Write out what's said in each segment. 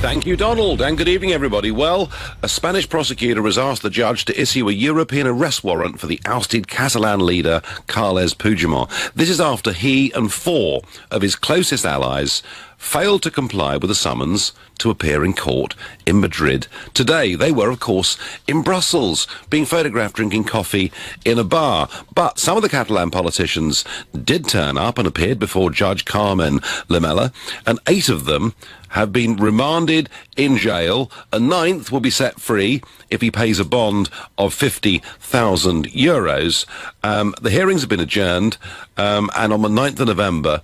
Thank you, Donald, and good evening, everybody. Well, a Spanish prosecutor has asked the judge to issue a European arrest warrant for the ousted Catalan leader, Carles Puigdemont. This is after he and four of his closest allies failed to comply with a summons to appear in court in Madrid today. They were, of course, in Brussels, being photographed drinking coffee in a bar. But some of the Catalan politicians did turn up and appeared before Judge Carmen Lamela, and 8 of them have been remanded in jail. A 9th will be set free if he pays a bond of €50,000. The hearings have been adjourned, and on the 9th of November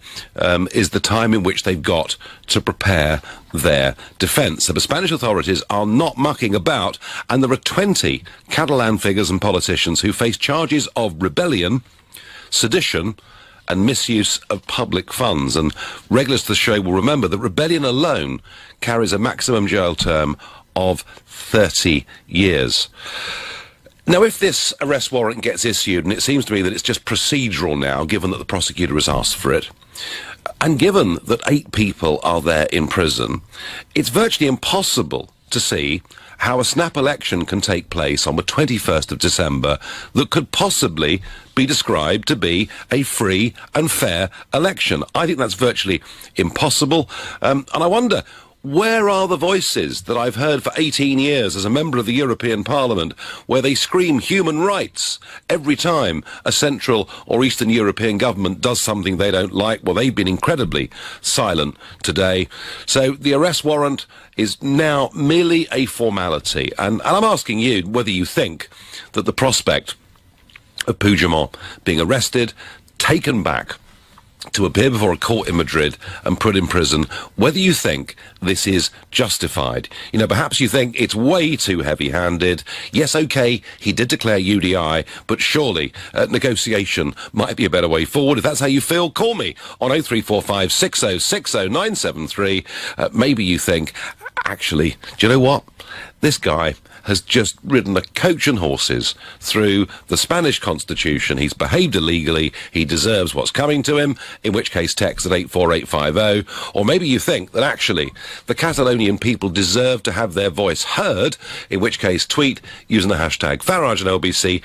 is the time in which they've got to prepare their defence. So the Spanish authorities are not mucking about, and there are 20 Catalan figures and politicians who face charges of rebellion, sedition, and misuse of public funds. And regulars to the show will remember that rebellion alone carries a maximum jail term of 30 years. Now, if this arrest warrant gets issued, and it seems to me that it's just procedural now, given that the prosecutor has asked for it, and given that 8 people are there in prison, it's virtually impossible to see how a snap election can take place on the 21st of December that could possibly be described to be a free and fair election. I think that's virtually impossible. And I wonder, where are the voices that I've heard for 18 years as a member of the European Parliament, where they scream human rights every time a Central or Eastern European government does something they don't like? Well, they've been incredibly silent today. So the arrest warrant is now merely a formality. And I'm asking you whether you think that the prospect of Puigdemont being arrested, taken back to appear before a court in Madrid and put in prison, whether you think this is justified. You know, perhaps you think it's way too heavy-handed. Yes, OK, he did declare UDI, but surely negotiation might be a better way forward. If that's how you feel, call me on 0345 6060 973. Maybe you think, actually, do you know what? This guy has just ridden a coach and horses through the Spanish constitution. He's behaved illegally. He deserves what's coming to him, in which case text at 84850. Or maybe you think that actually the Catalonian people deserve to have their voice heard, in which case tweet using the hashtag Farage and LBC,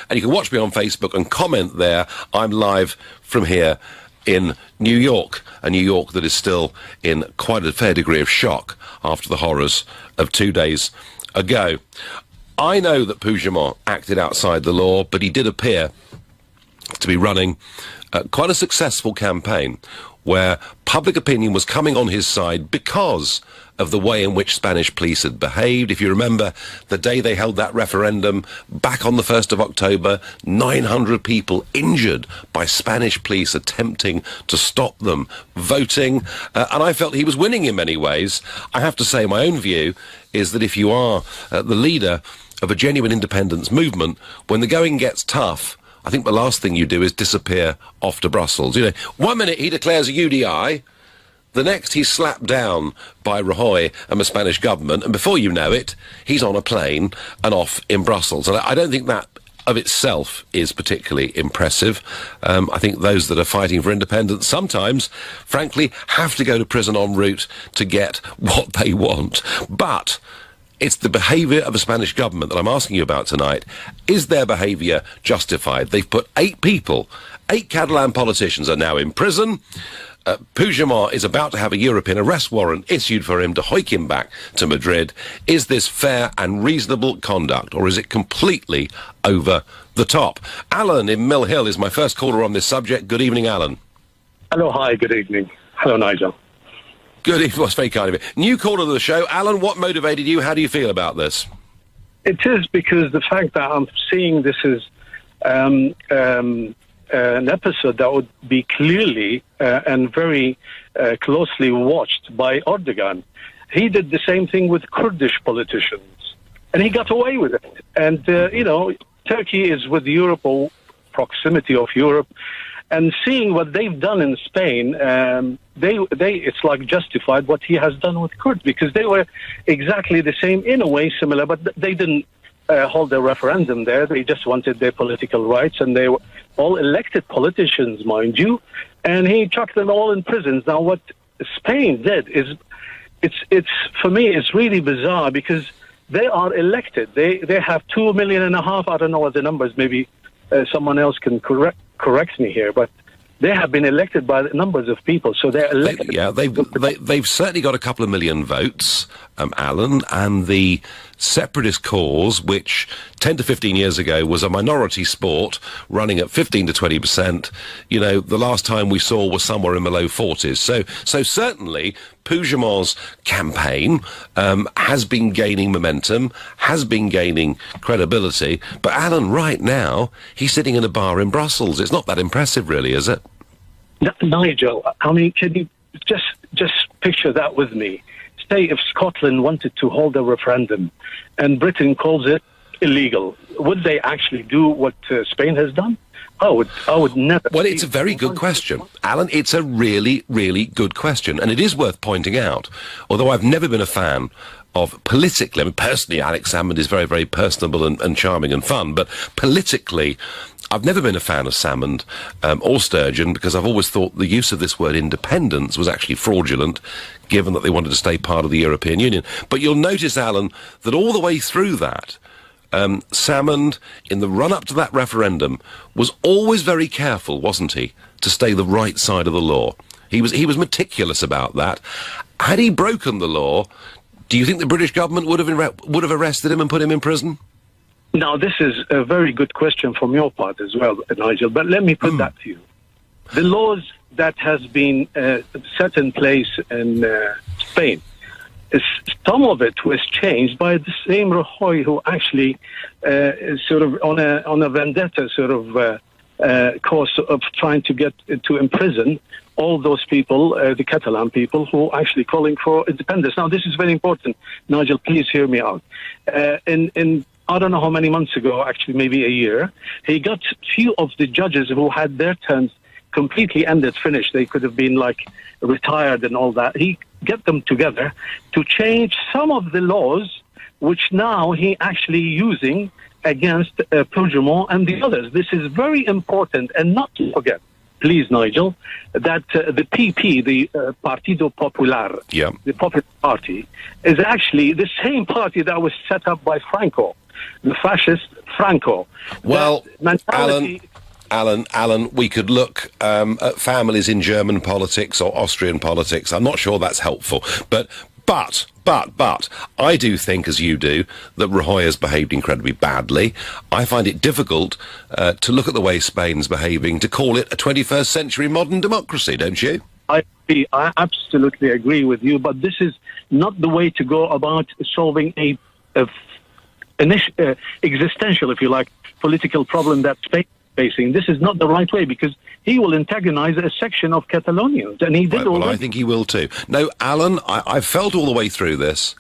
and you can watch me on Facebook and comment there. I'm live from here in New York, a New York that is still in quite a fair degree of shock after the horrors of 2 days ago. I know that Puigdemont acted outside the law, but he did appear to be running quite a successful campaign where public opinion was coming on his side because of the way in which Spanish police had behaved. If you remember the day they held that referendum back on the 1st of October, 900 people injured by Spanish police attempting to stop them voting. And I felt he was winning in many ways. I have to say, my own view is that if you are the leader of a genuine independence movement, when the going gets tough, I think the last thing you do is disappear off to Brussels. You know, 1 minute he declares a UDI, the next he's slapped down by Rajoy and the Spanish government, and before you know it, he's on a plane and off in Brussels. And I don't think that of itself is particularly impressive. I think those that are fighting for independence sometimes, frankly, have to go to prison en route to get what they want. But it's the behaviour of the Spanish government that I'm asking you about tonight. Is their behaviour justified? They've put 8 people, 8 Catalan politicians are now in prison. Puigdemont is about to have a European arrest warrant issued for him to hoik him back to Madrid. Is this fair and reasonable conduct, or is it completely over the top? Alan in Mill Hill is my first caller on this subject. Good evening, Alan. Hello, hi, good evening. Hello, Nigel. Good evening. Well, it's very kind of you. New caller to the show. Alan, what motivated you? How do you feel about this? It is because the fact that I'm seeing this is an episode that would be clearly and very closely watched by Erdogan. He did the same thing with Kurdish politicians, and he got away with it. And, Turkey is with Europe, or proximity of Europe, and seeing what they've done in Spain, it's like justified what he has done with Kurds, because they were exactly the same, in a way similar, but they didn't hold a referendum there. They just wanted their political rights, and they were all elected politicians, mind you, and he chucked them all in prisons. Now, what Spain did is it's for me, it's really bizarre because they are elected. They have 2.5 million. I don't know what the numbers. Maybe someone else can correct me here, but they have been elected by numbers of people, so they're elected. They've certainly got a couple of million votes, Alan, and the separatist cause, which 10 to 15 years ago was a minority sport running at 15 to 20%, the last time we saw was somewhere in the low 40s. So certainly Puigdemont's campaign has been gaining momentum, has been gaining credibility, but Alan, right now, he's sitting in a bar in Brussels. It's not that impressive, really, is it? Nigel, I mean, can you just picture that with me? Say if Scotland wanted to hold a referendum and Britain calls it illegal, would they actually do what Spain has done? I would never. Well, it's a very good question, Alan. It's a really, really good question, and it is worth pointing out. Although I've never been a fan of politically, I mean, personally, Alex Salmond is very, very personable and charming and fun, but politically, I've never been a fan of Salmond or Sturgeon because I've always thought the use of this word independence was actually fraudulent, given that they wanted to stay part of the European Union. But you'll notice, Alan, that all the way through that, Salmond, in the run-up to that referendum, was always very careful, wasn't he, to stay the right side of the law. He was meticulous about that. Had he broken the law, do you think the British government would have arrested him and put him in prison? Now, this is a very good question from your part as well, Nigel, but let me put that to you. The laws that has been set in place in Spain, some of it was changed by the same Rajoy who actually sort of on a vendetta sort of course of trying to get to imprison all those people, the Catalan people, who are actually calling for independence. Now, this is very important. Nigel, please hear me out. In I don't know how many months ago, actually maybe a year, he got few of the judges who had their terms completely ended, finished. They could have been like retired and all that. He got them together to change some of the laws, which now he actually using against Puigdemont and the others. This is very important, and not to forget, please, Nigel, that the PP, the Partido Popular, the Popular Party, is actually the same party that was set up by Franco, the fascist Franco. Well, Alan, we could look at families in German politics or Austrian politics. I'm not sure that's helpful, but I do think, as you do, that Rajoy has behaved incredibly badly. I find it difficult to look at the way Spain's behaving to call it a 21st century modern democracy, don't you? I absolutely agree with you, but this is not the way to go about solving an existential, if you like, political problem that Spain is facing. This is not the right way, because he will antagonize a section of Catalonians, and he did already. Well, I think he will too. No, Alan, I've felt all the way through this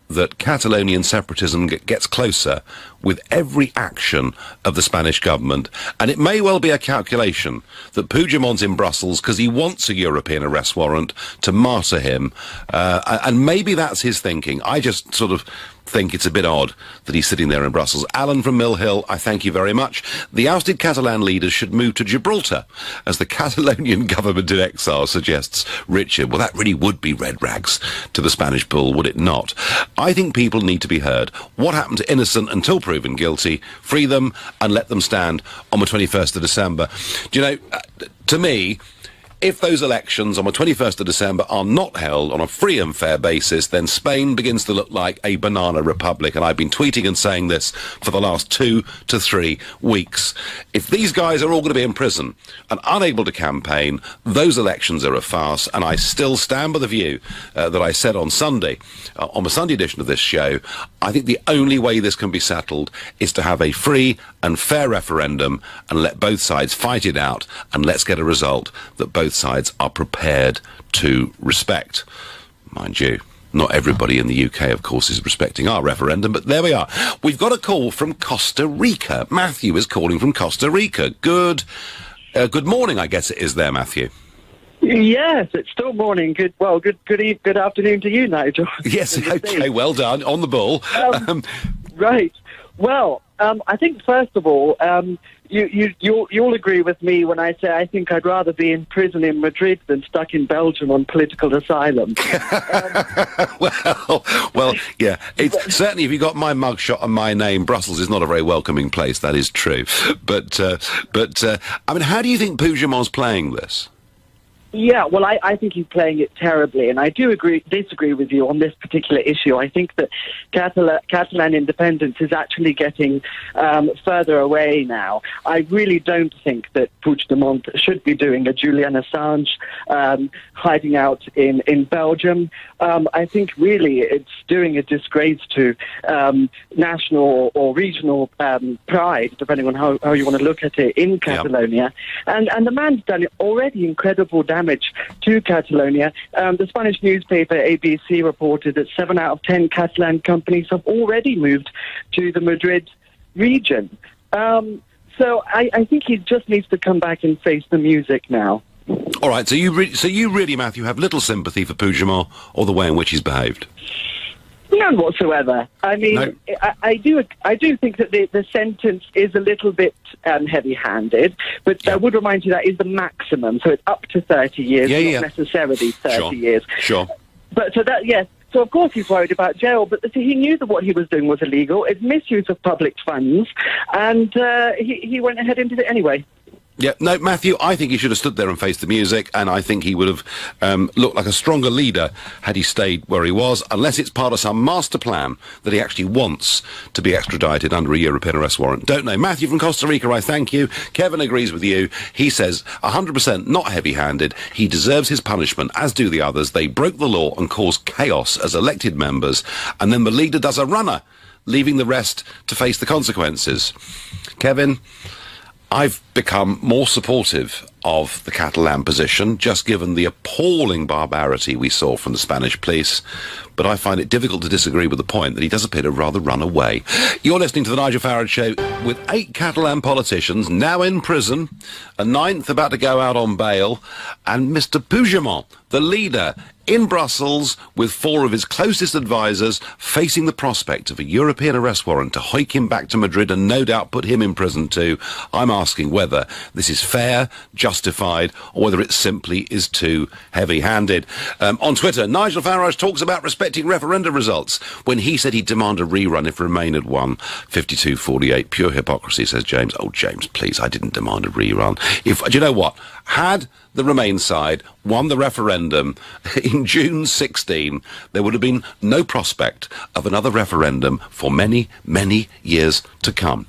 that Catalonian separatism gets closer with every action of the Spanish government, and it may well be a calculation that Puigdemont's in Brussels because he wants a European arrest warrant to martyr him, and maybe that's his thinking. I just sort of think it's a bit odd that he's sitting there in Brussels. Alan from Mill Hill, I thank you very much. The ousted Catalan leaders should move to Gibraltar, as the Catalonian government in exile suggests. Richard, well, that really would be red rags to the Spanish bull, would it not? I think people need to be heard. What happened to innocent until proven guilty? Free them and let them stand on the 21st of December. Do you know, to me, if those elections on the 21st of December are not held on a free and fair basis, then Spain begins to look like a banana republic. And I've been tweeting and saying this for the last 2 to 3 weeks. If these guys are all going to be in prison and unable to campaign, those elections are a farce. And I still stand by the view that I said on Sunday, on the Sunday edition of this show. I think the only way this can be settled is to have a free and fair referendum and let both sides fight it out, and let's get a result that both sides are prepared to respect. Mind you, not everybody in the UK, of course, is respecting our referendum, but there we are. We've got a call from Costa Rica. Matthew is calling from Costa Rica. Good morning, I guess it is there, Matthew. Yes, it's still morning. Good afternoon to you, Nigel. Yes, okay, well done. On the ball. Right. Well, I think first of all, you'll agree with me when I say I think I'd rather be in prison in Madrid than stuck in Belgium on political asylum. Well, yeah. It's certainly, if you got my mugshot and my name, Brussels is not a very welcoming place. That is true. But I mean, how do you think Puigdemont's playing this? Yeah, well, I think he's playing it terribly, and I disagree with you on this particular issue. I think that Catalan independence is actually getting further away now. I really don't think that Puigdemont should be doing a Julian Assange hiding out in Belgium. I think really it's doing a disgrace to national or regional pride, depending on how you want to look at it, in Catalonia. Yep. And the man's done already incredible damage to Catalonia. The Spanish newspaper ABC reported that 7 out of 10 Catalan companies have already moved to the Madrid region. So I think he just needs to come back and face the music now. All right, so you really, Matthew, have little sympathy for Puigdemont or the way in which he's behaved? None whatsoever. I mean, no. I do think that the sentence is a little bit heavy-handed, but I would remind you that is the maximum, so it's up to 30 years, not necessarily 30 years. Sure. But so of course he's worried about jail, but he knew that what he was doing was illegal. It's misuse of public funds, and he went ahead and did it anyway. Yeah, no, Matthew, I think he should have stood there and faced the music, and I think he would have looked like a stronger leader had he stayed where he was, unless it's part of some master plan that he actually wants to be extradited under a European arrest warrant. Don't know. Matthew from Costa Rica, I thank you. Kevin agrees with you. He says 100% not heavy-handed. He deserves his punishment, as do the others. They broke the law and caused chaos as elected members, and then the leader does a runner, leaving the rest to face the consequences. Kevin, I've become more supportive of the Catalan position, just given the appalling barbarity we saw from the Spanish police, but I find it difficult to disagree with the point that he does appear to rather run away. You're listening to The Nigel Farage Show, with 8 Catalan politicians now in prison, a 9th about to go out on bail, and Mr. Puigdemont, the leader, in Brussels with 4 of his closest advisers facing the prospect of a European arrest warrant to hike him back to Madrid and no doubt put him in prison too. I'm asking whether this is fair, justified, or whether it simply is too heavy-handed. On Twitter, Nigel Farage talks about respecting referenda results when he said he'd demand a rerun if Remain had won. 52-48, pure hypocrisy, says James. Oh, James, please, I didn't demand a rerun. Do you know what? Had the Remain side won the referendum in June 16, there would have been no prospect of another referendum for many, many years to come.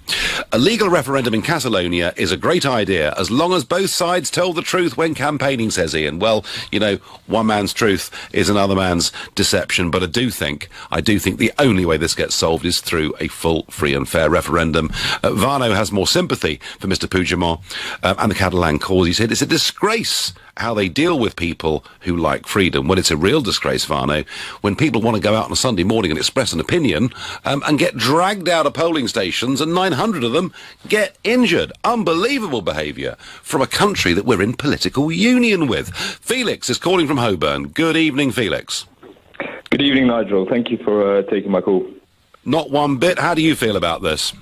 A legal referendum in Catalonia is a great idea as long as both sides tell the truth when campaigning, says Ian. Well, you know, one man's truth is another man's deception, but I do think the only way this gets solved is through a full, free and fair referendum. Varno has more sympathy for Mr. Puigdemont and the Catalan cause. He said it's a disgrace how they deal with people who like freedom. Well, it's a real disgrace, Varno, when people want to go out on a Sunday morning and express an opinion and get dragged out of polling stations and 900 of them get injured. Unbelievable behaviour from a country that we're in political union with. Felix is calling from Holborn. Good evening, Felix. Good evening, Nigel. Thank you for taking my call. Not one bit. How do you feel about this?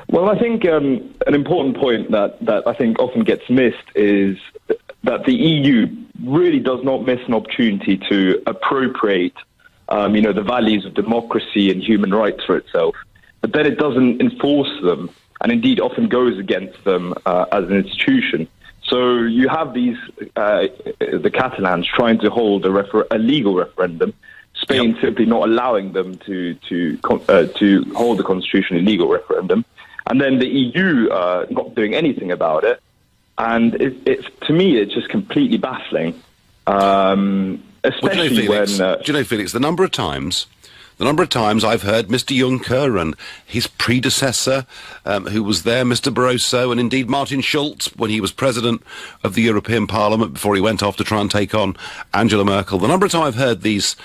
Well, I think an important point that I think often gets missed is that the EU really does not miss an opportunity to appropriate, the values of democracy and human rights for itself, but then it doesn't enforce them, and indeed often goes against them as an institution. So you have these, the Catalans trying to hold a legal referendum, Spain simply not allowing them to hold a constitutionally legal referendum, and then the EU not doing anything about it. And to me, it's just completely baffling, especially when... do you know, Felix, the number of times I've heard Mr. Juncker and his predecessor, who was there, Mr. Barroso, and indeed Martin Schulz, when he was president of the European Parliament before he went off to try and take on Angela Merkel, the number of times I've heard these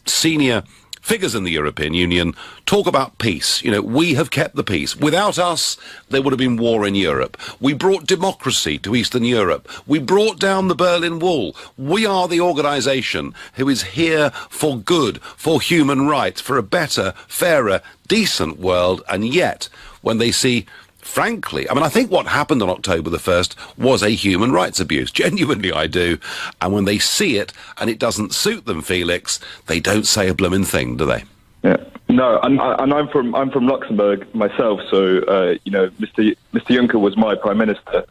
senior figures in the European Union talk about peace. You know, we have kept the peace. Without us, there would have been war in Europe. We brought democracy to Eastern Europe. We brought down the Berlin Wall. We are the organisation who is here for good, for human rights, for a better, fairer, decent world. And yet, when they see... Frankly, I mean, I think what happened on October the 1st was a human rights abuse. Genuinely, I do. And when they see it and it doesn't suit them, Felix, they don't say a blooming thing, do they? Yeah. No, and I'm from Luxembourg myself, so you know, Mr. Juncker was my prime minister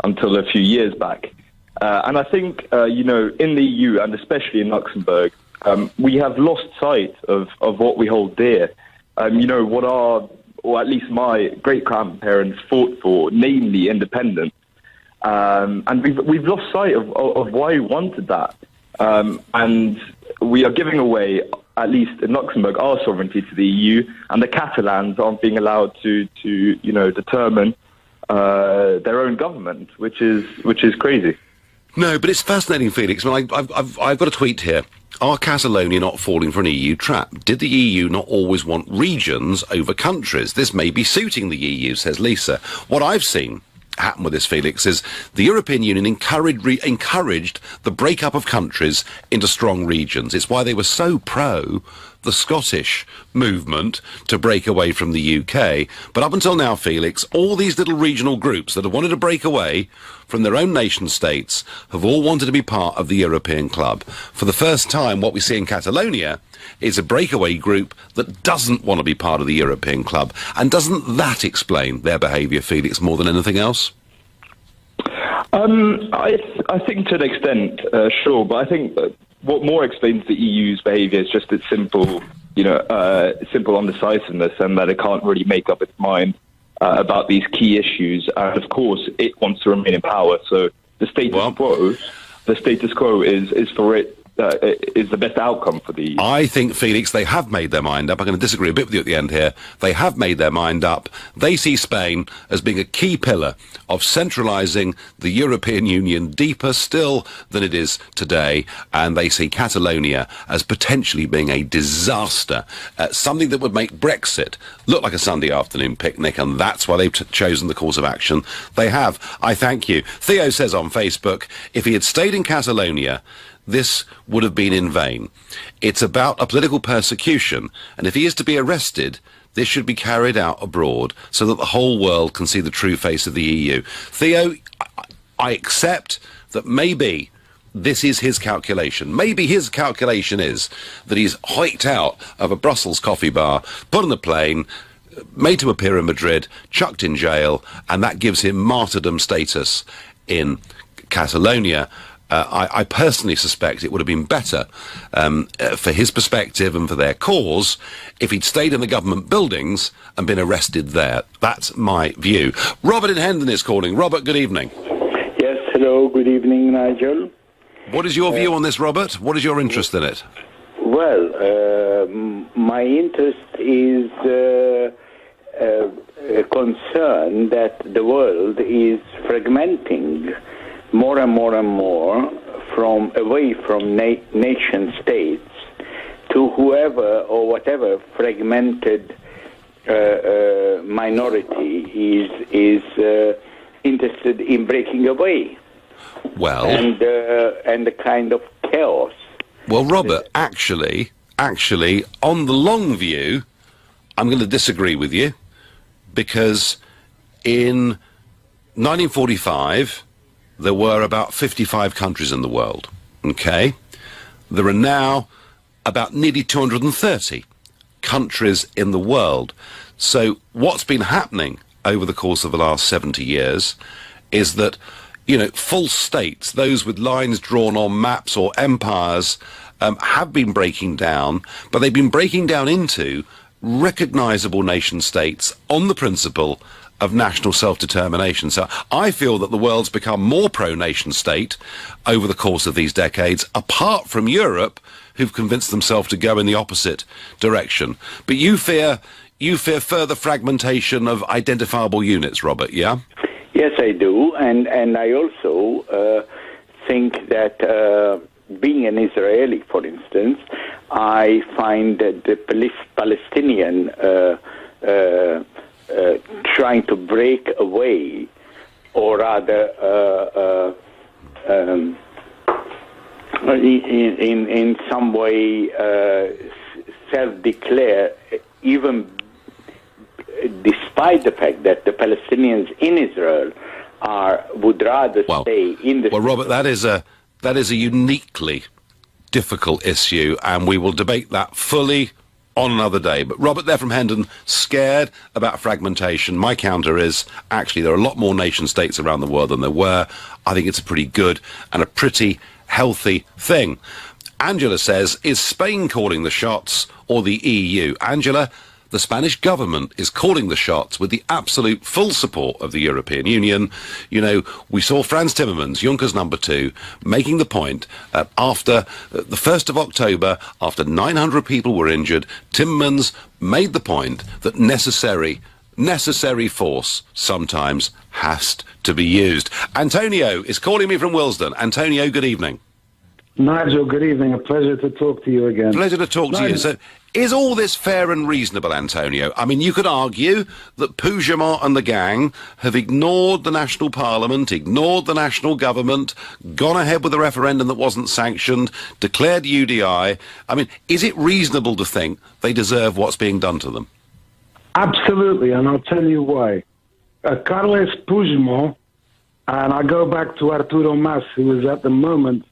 until a few years back, and I think you know, in the EU and especially in Luxembourg, we have lost sight of what we hold dear. You know, what our, or at least my great-grandparents fought for, namely independence. And we've lost sight of why we wanted that. And we are giving away, at least in Luxembourg, our sovereignty to the EU, and the Catalans aren't being allowed to you know, determine their own government, which is crazy. No, but it's fascinating, Felix. I mean, I've got a tweet here. Are Catalonia not falling for an EU trap? Did the EU not always want regions over countries? This may be suiting the EU, says Lisa. What I've seen happen with this, Felix, is the European Union encouraged the breakup of countries into strong regions. It's why they were so pro the Scottish movement to break away from the UK. But up until now, Felix, all these little regional groups that have wanted to break away from their own nation states have all wanted to be part of the European club. For the first time, what we see in Catalonia is a breakaway group that doesn't want to be part of the European club. And doesn't that explain their behaviour, Felix, more than anything else? I think to an extent, sure, but I think what more explains the EU's behaviour is just its simple undecisiveness, and that it can't really make up its mind about these key issues. And of course, it wants to remain in power. So the status quo is for it. Is the best outcome for the... I think, Felix, they have made their mind up. I'm going to disagree a bit with you at the end here. They have made their mind up. They see Spain as being a key pillar of centralising the European Union deeper still than it is today, and they see Catalonia as potentially being a disaster, something that would make Brexit look like a Sunday afternoon picnic, and that's why they've chosen the course of action they have. I thank you. Theo says on Facebook, if he had stayed in Catalonia, this would have been in vain. It's about a political persecution, and if he is to be arrested, this should be carried out abroad so that the whole world can see the true face of the EU. Theo, I accept that maybe this is his calculation. Maybe his calculation is that he's hiked out of a Brussels coffee bar, put on a plane, made to appear in Madrid, chucked in jail, and that gives him martyrdom status in Catalonia. I personally suspect it would have been better for his perspective and for their cause if he'd stayed in the government buildings and been arrested there. That's my view. Robert in Hendon is calling. Robert, good evening. Yes, hello, good evening, Nigel. What is your view on this, Robert? What is your interest in it? Well, my interest is a concern that the world is fragmenting more and more and more away from nation states to whoever or whatever fragmented minority is interested in breaking away. Well, and the kind of chaos. Well, Robert, actually, on the long view, I'm going to disagree with you, because in 1945 there were about 55 countries in the world, okay? There are now about nearly 230 countries in the world. So what's been happening over the course of the last 70 years is that, you know, full states, those with lines drawn on maps or empires, have been breaking down, but they've been breaking down into recognisable nation states on the principle of national self-determination. So I feel that the world's become more pro-nation state over the course of these decades, apart from Europe, who've convinced themselves to go in the opposite direction. But you fear further fragmentation of identifiable units, Robert, yeah? Yes, I do, and I also think that being an Israeli, for instance, I find that the Palestinian trying to break away, or rather in some way self-declare, even despite the fact that the Palestinians in Israel would rather stay in the... Well, Robert, that is a uniquely difficult issue, and we will debate that fully on another day. But Robert there from Hendon, scared about fragmentation. My counter is, actually, there are a lot more nation-states around the world than there were. I think it's a pretty good and a pretty healthy thing. Angela says, is Spain calling the shots or the EU? Angela, the Spanish government is calling the shots with the absolute full support of the European Union. You know, we saw Franz Timmermans, Juncker's number 2, making the point after the 1st of October, after 900 people were injured, Timmermans made the point that necessary force sometimes has to be used. Antonio is calling me from Willesden. Antonio, good evening. Nigel, good evening. A pleasure to talk to you again. Pleasure to talk to you. So, is all this fair and reasonable, Antonio? I mean, you could argue that Puigdemont and the gang have ignored the national parliament, ignored the national government, gone ahead with a referendum that wasn't sanctioned, declared UDI. I mean, is it reasonable to think they deserve what's being done to them? Absolutely, and I'll tell you why. Carles Puigdemont, and I go back to Arturo Mas, who is at the moment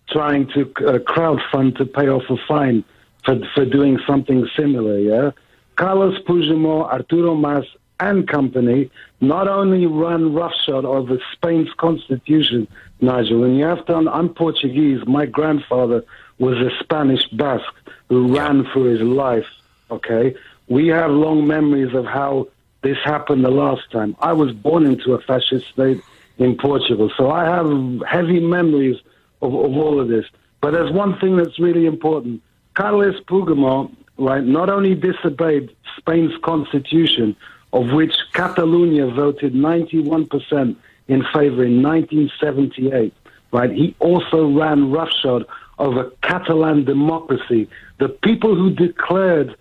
trying to crowdfund to pay off a fine for doing something similar, yeah? Carlos Puigdemont, Arturo Mas, and company not only run roughshod over Spain's constitution, Nigel, and you have to, I'm Portuguese, my grandfather was a Spanish Basque who ran for his life, okay? We have long memories of how this happened the last time. I was born into a fascist state in Portugal, so I have heavy memories of all of this. But there's one thing that's really important. Carles Puigdemont, right, not only disobeyed Spain's constitution, of which Catalonia voted 91% in favor in 1978, right, he also ran roughshod over Catalan democracy. The people who declared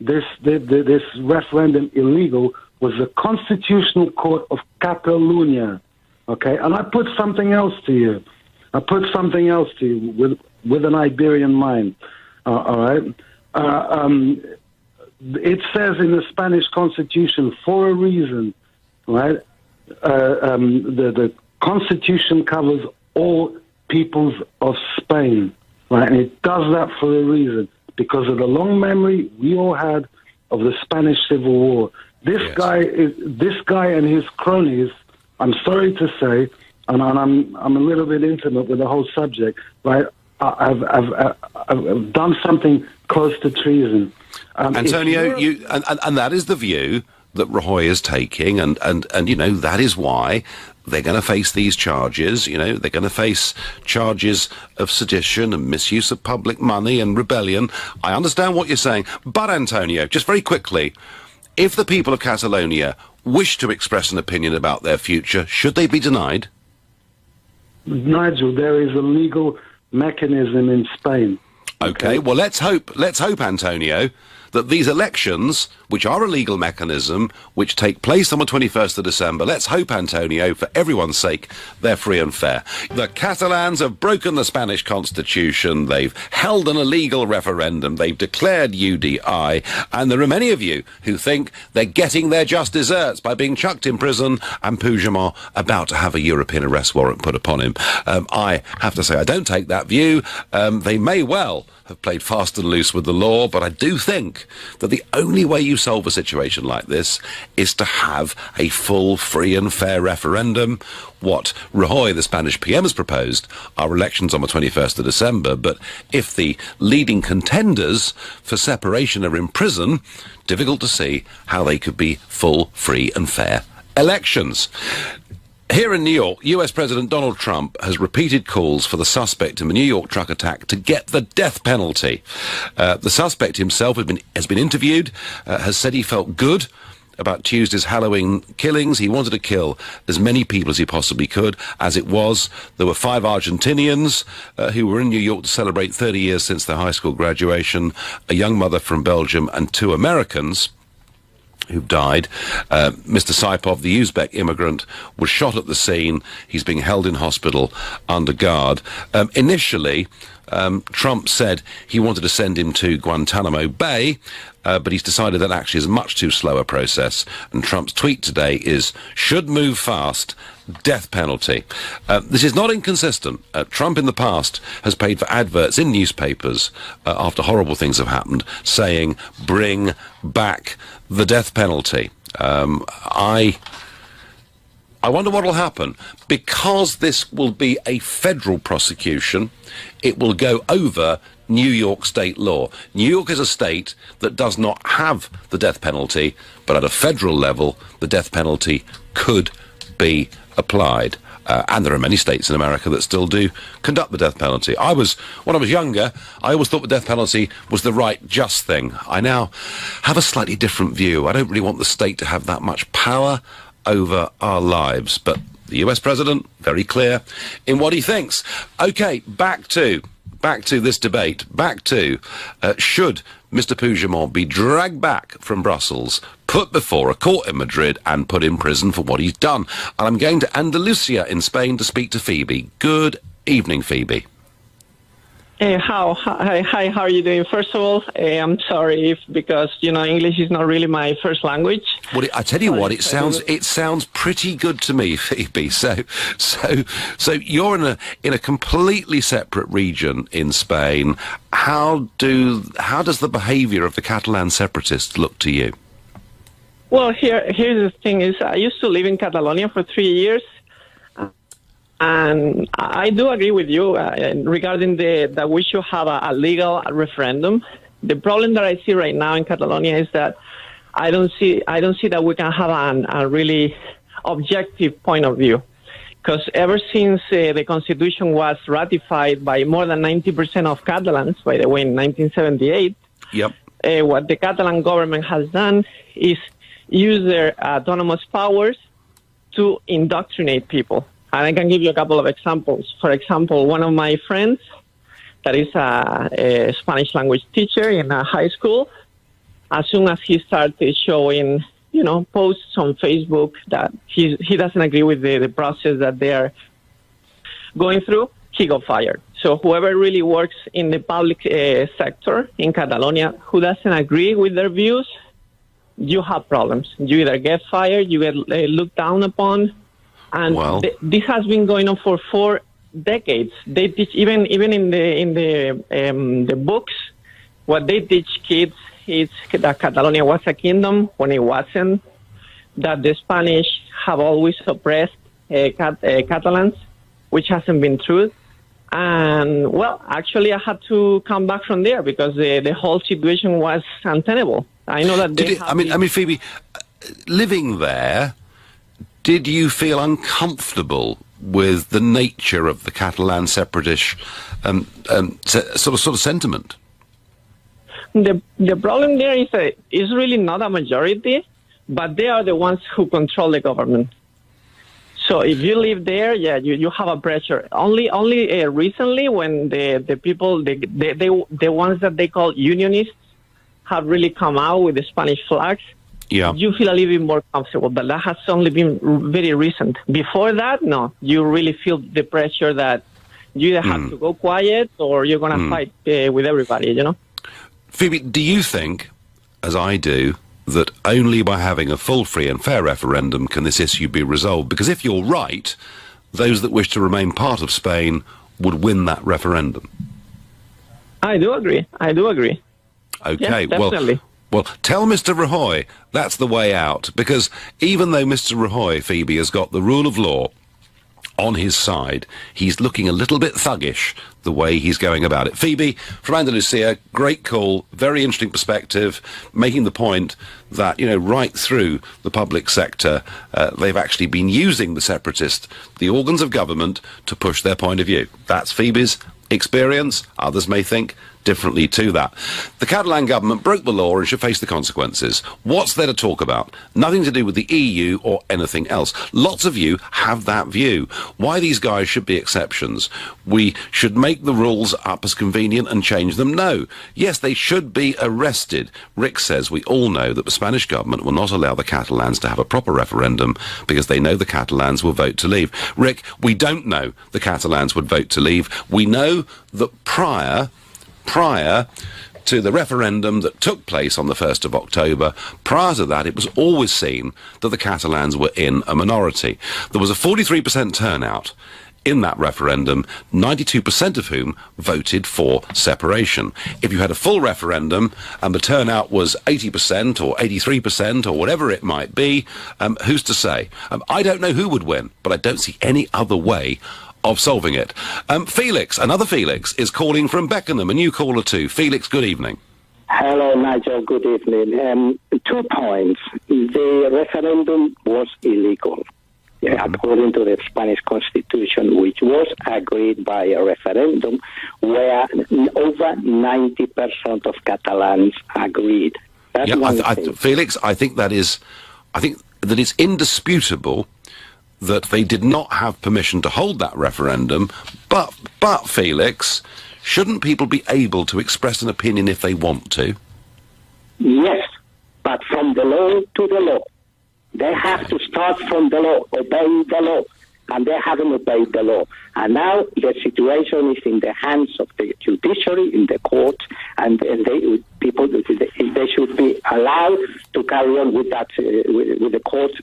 this referendum illegal was the Constitutional Court of Catalonia, okay? And I put something else to you. With an Iberian mind, all right? It says in the Spanish Constitution, for a reason, right? The Constitution covers all peoples of Spain, right? And it does that for a reason, because of the long memory we all had of the Spanish Civil War. This guy and his cronies, I'm sorry to say, and I'm a little bit intimate with the whole subject, right? I've done something close to treason. Antonio, and that is the view that Rajoy is taking, and you know, that is why they're going to face these charges. You know, they're going to face charges of sedition and misuse of public money and rebellion. I understand what you're saying, but Antonio, just very quickly, if the people of Catalonia wish to express an opinion about their future, should they be denied? Nigel, there is a legal mechanism in Spain. Okay, well, let's hope, Antonio, that these elections, which are a legal mechanism, which take place on the 21st of December, let's hope, Antonio, for everyone's sake, they're free and fair. The Catalans have broken the Spanish constitution, they've held an illegal referendum, they've declared UDI, and there are many of you who think they're getting their just desserts by being chucked in prison, and Puigdemont about to have a European arrest warrant put upon him. I have to say, I don't take that view. They may well have played fast and loose with the law, but I do think that the only way you solve a situation like this is to have a full, free and fair referendum. What Rajoy, the Spanish PM, has proposed are elections on the 21st of December, but if the leading contenders for separation are in prison, difficult to see how they could be full, free and fair elections. Here in New York, US President Donald Trump has repeated calls for the suspect in the New York truck attack to get the death penalty. The suspect himself has been interviewed, has said he felt good about Tuesday's Halloween killings. He wanted to kill as many people as he possibly could. As it was, there were 5 Argentinians who were in New York to celebrate 30 years since their high school graduation, a young mother from Belgium, and 2 Americans who died. Mr. Saipov, the Uzbek immigrant, was shot at the scene. He's being held in hospital under guard. Initially, Trump said he wanted to send him to Guantanamo Bay, but he's decided that actually is a much too slow a process. And Trump's tweet today is, should move fast, death penalty. This is not inconsistent. Trump in the past has paid for adverts in newspapers after horrible things have happened, saying, bring back the death penalty. I wonder what will happen. Because this will be a federal prosecution, it will go over New York state law. New York is a state that does not have the death penalty, but at a federal level, the death penalty could be applied. And there are many states in America that still do conduct the death penalty. When I was younger, I always thought the death penalty was the right, just thing. I now have a slightly different view. I don't really want the state to have that much power over our lives. But the US president, very clear in what he thinks. Okay, back to this debate. Should Mr. Puigdemont be dragged back from Brussels, put before a court in Madrid and put in prison for what he's done? And I'm going to Andalusia in Spain to speak to Phoebe. Good evening, Phoebe. Hi, how are you doing? First of all, I'm sorry because English is not really my first language. Well, I tell you what, it sounds pretty good to me, Phoebe. So you're in a completely separate region in Spain. How does the behaviour of the Catalan separatists look to you? Well, here's the thing: is I used to live in Catalonia for 3 years. And I do agree with you regarding that we should have a legal referendum. The problem that I see right now in Catalonia is that I don't see that we can have a really objective point of view. Because ever since the Constitution was ratified by more than 90% of Catalans, by the way, in 1978, yep. What the Catalan government has done is use their autonomous powers to indoctrinate people. And I can give you a couple of examples. For example, one of my friends that is a Spanish language teacher in a high school, as soon as he started showing, posts on Facebook that he doesn't agree with the process that they are going through, he got fired. So whoever really works in the public sector in Catalonia who doesn't agree with their views, you have problems. You either get fired, you get looked down upon. And this has been going on for 4 decades. They teach even in the books. What they teach kids is that Catalonia was a kingdom when it wasn't. That the Spanish have always oppressed Catalans, which hasn't been true. And actually, I had to come back from there because the whole situation was untenable. I know that Phoebe, living there, did you feel uncomfortable with the nature of the Catalan separatist sort of sentiment? The problem there is that it's really not a majority, but they are the ones who control the government. So if you live there, you have a pressure. Only recently, when the people, the ones that they call unionists, have really come out with the Spanish flags. Yeah. You feel a little bit more comfortable, but that has only been very recent. Before that, no, you really feel the pressure that you either have to go quiet or you're going to fight with everybody, Phoebe, do you think, as I do, that only by having a full, free and fair referendum can this issue be resolved? Because if you're right, those that wish to remain part of Spain would win that referendum. I do agree. Okay, yes, definitely. Well, tell Mr. Rajoy that's the way out, because even though Mr. Rajoy, Phoebe, has got the rule of law on his side, he's looking a little bit thuggish the way he's going about it. Phoebe, from Andalusia, great call, very interesting perspective, making the point that, right through the public sector, they've actually been using the separatists, the organs of government, to push their point of view. That's Phoebe's experience. Others may think differently to that. The Catalan government broke the law and should face the consequences. What's there to talk about? Nothing to do with the EU or anything else. Lots of you have that view. Why these guys should be exceptions? We should make the rules up as convenient and change them? No. Yes, they should be arrested. Rick says we all know that the Spanish government will not allow the Catalans to have a proper referendum because they know the Catalans will vote to leave. Rick, we don't know the Catalans would vote to leave. We know that prior to the referendum that took place on the 1st of October, prior to that, it was always seen that the Catalans were in a minority. There was a 43% turnout in that referendum, 92% of whom voted for separation. If you had a full referendum and the turnout was 80% or 83% or whatever it might be, who's to say? I don't know who would win, but I don't see any other way of solving it. Felix, another Felix, is calling from Beckenham, a new caller too. Felix, good evening. Hello, Nigel. Good evening. 2 points. The referendum was illegal, according to the Spanish Constitution, which was agreed by a referendum where over 90% of Catalans agreed. That's Felix, I think that it's indisputable that they did not have permission to hold that referendum, but Felix, shouldn't people be able to express an opinion if they want to? Yes, but from the law to the law. They have to start from the law, obey the law, and they haven't obeyed the law. And now the situation is in the hands of the judiciary, in the court, and they should be allowed to carry on with that, with the court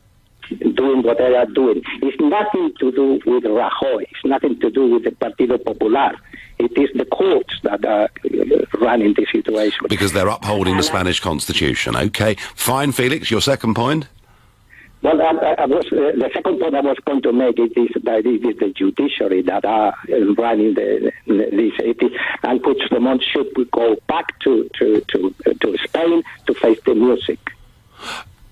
doing what they are doing. It's nothing to do with Rajoy. It's nothing to do with the Partido Popular. It is the courts that are running this situation. Because they're upholding the Spanish Constitution. Okay, fine, Felix, your second point? Well, the second point I was going to make is that it is the judiciary that are running this, and Puigdemont should go back to Spain to face the music.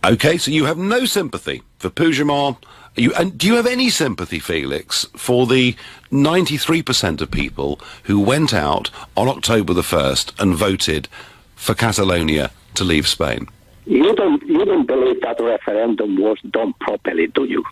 Okay, so you have no sympathy for Puigdemont. And do you have any sympathy, Felix, for the 93% of people who went out on October the 1st and voted for Catalonia to leave Spain? You don't believe that referendum was done properly, do you?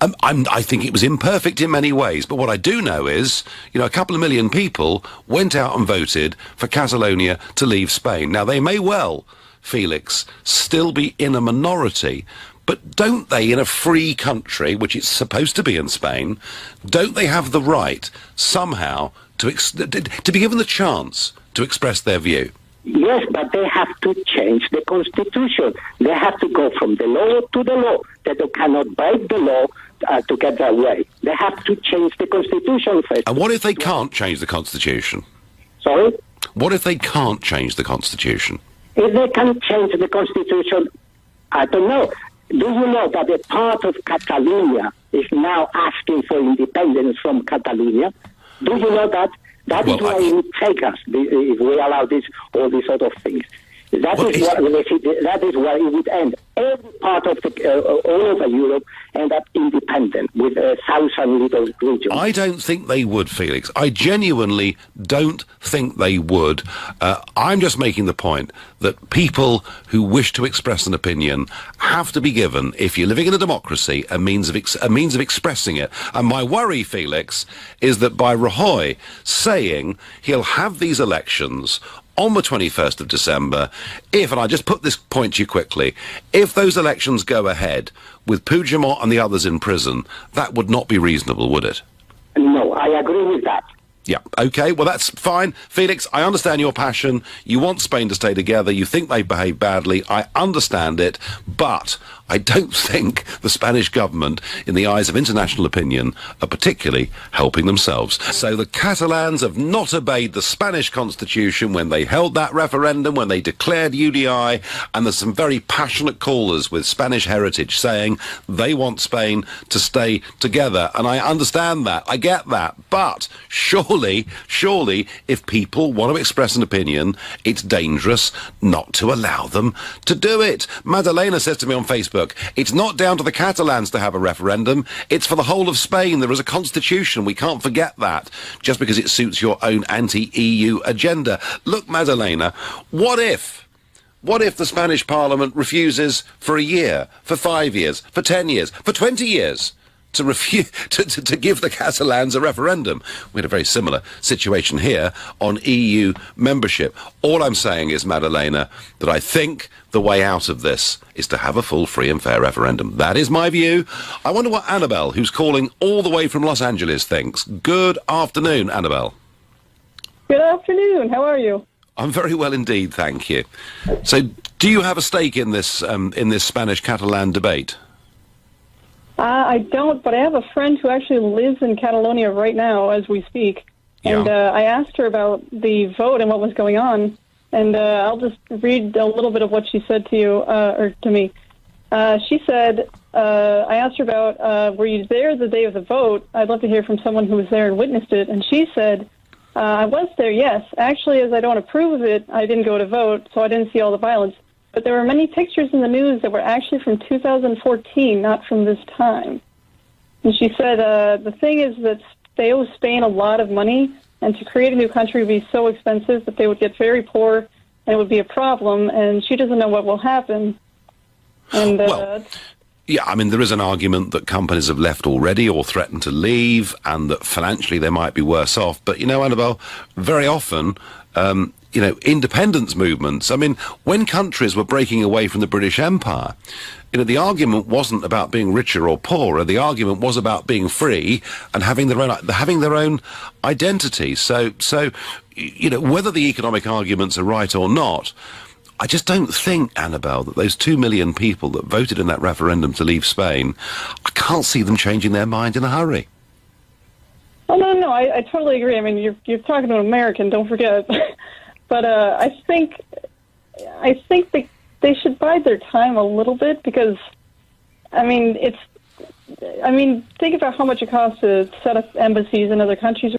I think it was imperfect in many ways, but what I do know is, a couple of million people went out and voted for Catalonia to leave Spain. Now, they may well, Felix, still be in a minority, but don't they, in a free country, which it's supposed to be in Spain, don't they have the right, somehow, to be given the chance to express their view? Yes, but they have to change the Constitution. They have to go from the law to the law. They cannot break the law to get their way. They have to change the Constitution first. And what if they can't change the Constitution? Sorry? What if they can't change the Constitution? If they can change the Constitution, I don't know. Do you know that a part of Catalonia is now asking for independence from Catalonia? Do you know that? That is where it would take us if we allow all these sort of things. That is where it would end. Every part of all over Europe end up independent with 1,000 little regions. I don't think they would, Felix. I genuinely don't think they would. I'm just making the point that people who wish to express an opinion have to be given, if you're living in a democracy, a means of expressing it. And my worry, Felix, is that by Rajoy saying he'll have these elections on the 21st of December, and I just put this point to you quickly, if those elections go ahead with Puigdemont and the others in prison, that would not be reasonable, would it? No, I agree with that. Yeah, okay, well that's fine. Felix, I understand your passion. You want Spain to stay together. You think they behave badly. I understand it, but I don't think the Spanish government, in the eyes of international opinion, are particularly helping themselves. So the Catalans have not obeyed the Spanish constitution when they held that referendum, when they declared UDI, and there's some very passionate callers with Spanish heritage saying they want Spain to stay together. And I understand that. I get that. But surely surely, if people want to express an opinion, it's dangerous not to allow them to do it. Madalena says to me on Facebook, it's not down to the Catalans to have a referendum, it's for the whole of Spain. There is a constitution, we can't forget that, just because it suits your own anti-EU agenda. Look, Madalena, what if the Spanish Parliament refuses for a year, for 5 years, for 10 years, for 20 years to refuse to give the Catalans a referendum? We had a very similar situation here on EU membership. All I'm saying is, Madalena, that I think the way out of this is to have a full, free and fair referendum. That is my view. I wonder what Annabelle, who's calling all the way from Los Angeles, thinks. Good afternoon, Annabelle. Good afternoon. How are you? I'm very well indeed, thank you. So, do you have a stake in this Spanish-Catalan debate? I don't, but I have a friend who actually lives in Catalonia right now as we speak. Yeah. And I asked her about the vote and what was going on. And I'll just read a little bit of what she said to you, or to me. She said, I asked her about, were you there the day of the vote? I'd love to hear from someone who was there and witnessed it. And she said, I was there, yes. Actually, as I don't approve of it, I didn't go to vote, so I didn't see all the violence. But there were many pictures in the news that were actually from 2014, not from this time. And she said, the thing is that they owe Spain a lot of money, and to create a new country would be so expensive that they would get very poor, and it would be a problem, and she doesn't know what will happen. And yeah, I mean, there is an argument that companies have left already or threatened to leave, and that financially they might be worse off. But, you know, Annabelle, very often, independence movements, I mean, when countries were breaking away from the British Empire, the argument wasn't about being richer or poorer. The argument was about being free and having their own identity. So, whether the economic arguments are right or not, I just don't think, Annabelle, that those 2 million people that voted in that referendum to leave Spain, I can't see them changing their mind in a hurry. Oh, no, I totally agree. I mean, you're talking to an American, don't forget. But I think they should bide their time a little bit because, think about how much it costs to set up embassies in other countries.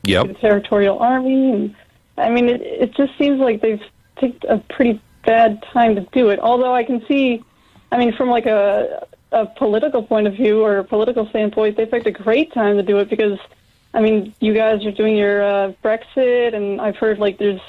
Yep. The territorial army. And, it just seems like they've taken a pretty bad time to do it. Although I can see, from like a political point of view or a political standpoint, they picked a great time to do it because, you guys are doing your Brexit, and I've heard like there's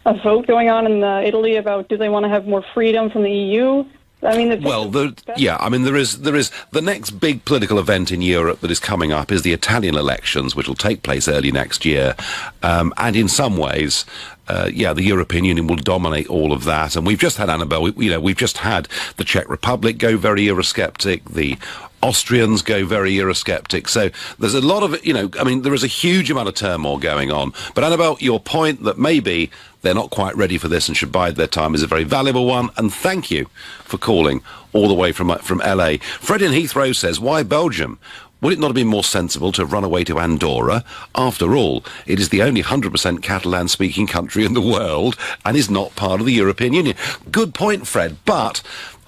a vote going on in Italy about do they want to have more freedom from the EU. There is the next big political event in Europe that is coming up is the Italian elections, which will take place early next year, and in some ways, the European Union will dominate all of that. And we've just had, Annabelle, we've just had the Czech Republic go very Eurosceptic, the Austrians go very Eurosceptic. So there's a lot of, there is a huge amount of turmoil going on. But Annabelle, your point that maybe they're not quite ready for this and should bide their time is a very valuable one. And thank you for calling all the way from LA. Fred in Heathrow says, why Belgium? Would it not have been more sensible to have run away to Andorra? After all, it is the only 100% Catalan-speaking country in the world and is not part of the European Union. Good point, Fred. But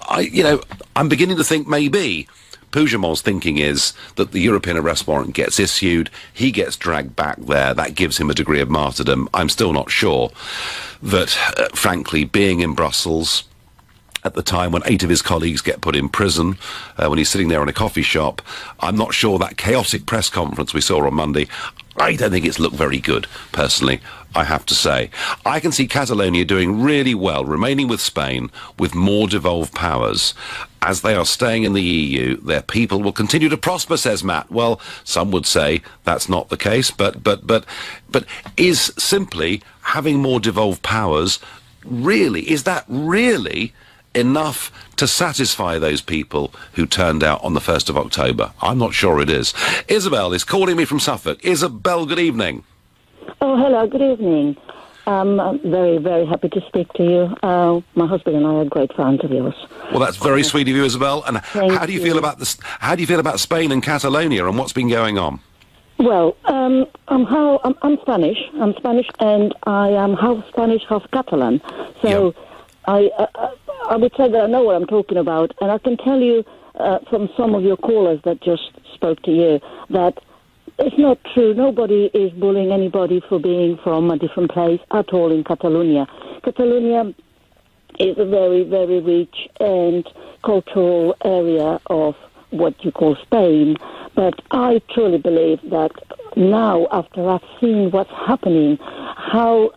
I'm beginning to think maybe Puigdemont's thinking is that the European arrest warrant gets issued, he gets dragged back there, that gives him a degree of martyrdom. I'm still not sure that, frankly, being in Brussels at the time when 8 of his colleagues get put in prison, when he's sitting there in a coffee shop, I'm not sure that chaotic press conference we saw on Monday, I don't think it's looked very good, personally, I have to say. I can see Catalonia doing really well, remaining with Spain, with more devolved powers. As they are staying in the EU, their people will continue to prosper, says Matt. Well, some would say that's not the case, but is simply having more devolved powers is that really enough to satisfy those people who turned out on the 1st of October? I'm not sure it is. Isabel is calling me from Suffolk. Isabel, good evening. Oh, hello, good evening. I'm very, very happy to speak to you. My husband and I are great fans of yours. Well, that's very sweet of you, Isabel. And how do you feel about this? How do you feel about Spain and Catalonia and what's been going on? Well, I'm Spanish. I'm Spanish, and I am half Spanish, half Catalan. So I would say that I know what I'm talking about, and I can tell you from some of your callers that just spoke to you that It's not true. Nobody is bullying anybody for being from a different place at all in Catalonia. Catalonia is a very, very rich and cultural area of what you call Spain. But I truly believe that now, after I've seen what's happening, how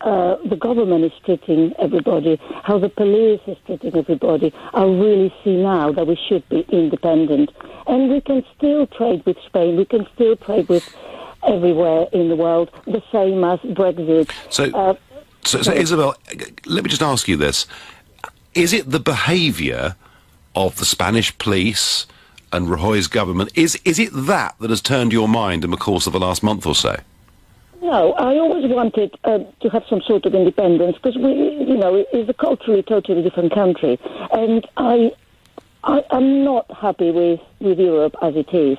the government is treating everybody, how the police is treating everybody, I really see now that we should be independent. And we can still trade with Spain. We can still trade with everywhere in the world, the same as Brexit. So Isabel, let me just ask you this. Is it the behaviour of the Spanish police and Rajoy's government, is it that has turned your mind in the course of the last month or so? No, I always wanted to have some sort of independence because it's a culturally totally different country, and I'm not happy with Europe as it is,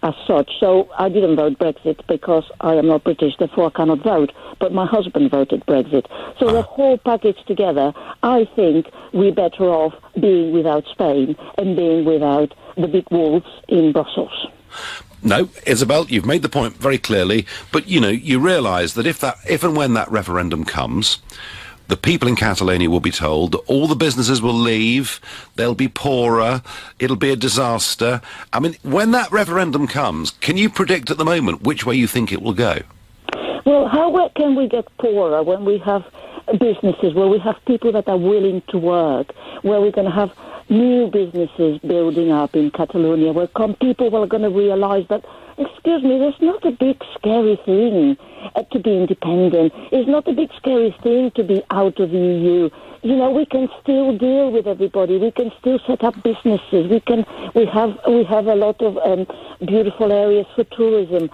as such. So I didn't vote Brexit because I am not British, therefore I cannot vote. But my husband voted Brexit. So the whole package together, I think we're better off being without Spain and being without the big wolves in Brussels. No, Isabel, you've made the point very clearly, but you realise that if and when that referendum comes, the people in Catalonia will be told that all the businesses will leave, they'll be poorer, it'll be a disaster. I mean, when that referendum comes, can you predict at the moment which way you think it will go? Well, how can we get poorer when we have businesses, where we have people that are willing to work, where we're going to have new businesses building up in Catalonia, where people are going to realise that, excuse me, there's not a big scary thing to be independent. It's not a big scary thing to be out of the EU. We can still deal with everybody. We can still set up businesses. We have a lot of beautiful areas for tourism.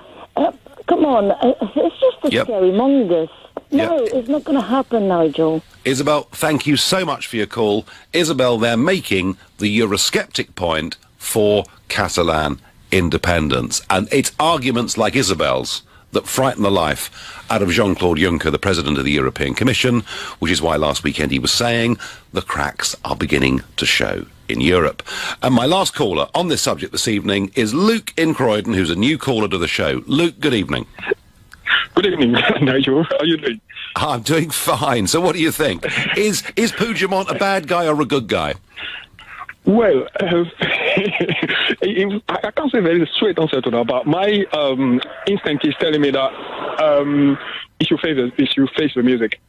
Come on, it's just a scarymonger's. No, it's not going to happen, Nigel. Isabel, thank you so much for your call. Isabel, they're making the Eurosceptic point for Catalan independence. And it's arguments like Isabel's that frighten the life out of Jean-Claude Juncker, the President of the European Commission, which is why last weekend he was saying the cracks are beginning to show in Europe. And my last caller on this subject this evening is Luke in Croydon, who's a new caller to the show. Luke, good evening. Good evening, Nigel. How are you doing? I'm doing fine. So what do you think? Is Puigdemont a bad guy or a good guy? Well, I can't say there is a straight answer to that, but my instinct is telling me that he should face the music,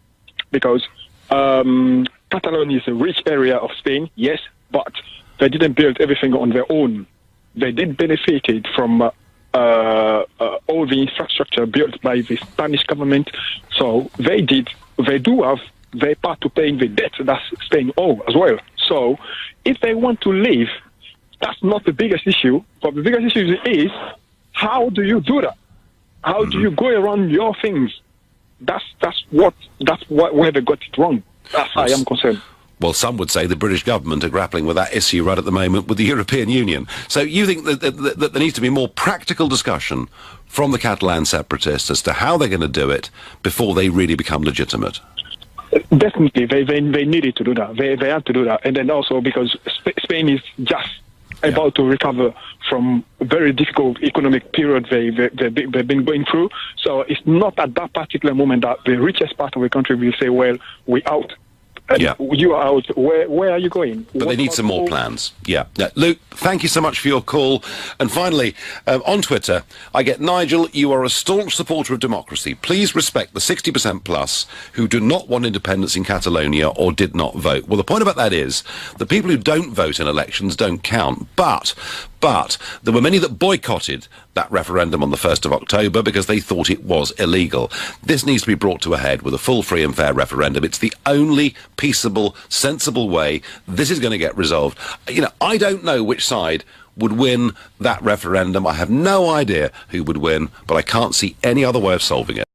because Catalonia is a rich area of Spain, yes, but they didn't build everything on their own. They did benefited from all the infrastructure built by the Spanish government, so they do have their part to paying the debt that Spain owes as well. So if they want to leave, that's not the biggest issue. But the biggest issue is, how do you do that? How do you go around your things? That's where they got it wrong. That's how I am concerned. Well, some would say the British government are grappling with that issue right at the moment with the European Union. So you think that there needs to be more practical discussion from the Catalan separatists as to how they're going to do it before they really become legitimate? Definitely, they needed to do that. They had to do that. And then also because Spain is just about to recover from a very difficult economic period they've been going through. So it's not at that particular moment that the richest part of the country will say, well, we're out. You are out. Where are you going? But they need some more plans. Yeah. Luke, thank you so much for your call. And finally, on Twitter, I get, Nigel, you are a staunch supporter of democracy. Please respect the 60% plus who do not want independence in Catalonia or did not vote. Well, the point about that is the people who don't vote in elections don't count. But there were many that boycotted that referendum on the 1st of October because they thought it was illegal. This needs to be brought to a head with a full, free and fair referendum. It's the only peaceable, sensible way this is going to get resolved. I don't know which side would win that referendum. I have no idea who would win, but I can't see any other way of solving it.